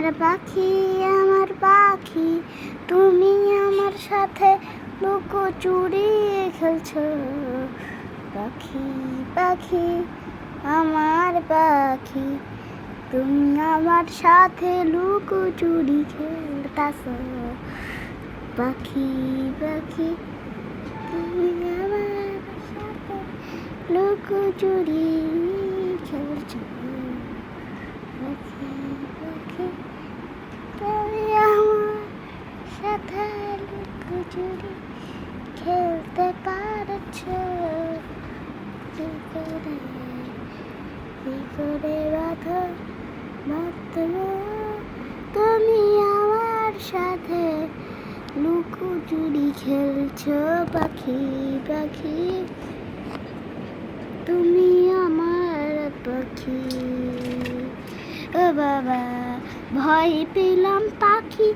আমার পাখি তুমি আমার সাথে লুকোচুরি খেলছো। পাখি পাখি আমার পাখি তুমি আমার সাথে লুকোচুরি খেলতাছো। পাখি পাখি তুমি আমার সাথে লুকোচুরি খেলছো। পাখি পাখি তুমি আমার সাথে লুকোচুরি খেলতে পারছো। কি করে বাঁধো বাঁধলো তুমি আমার সাথে লুকোচুরি খেলছো। পাখি পাখি তুমি আমার পাখি। ও বাবা ভয় পেলাম পাখি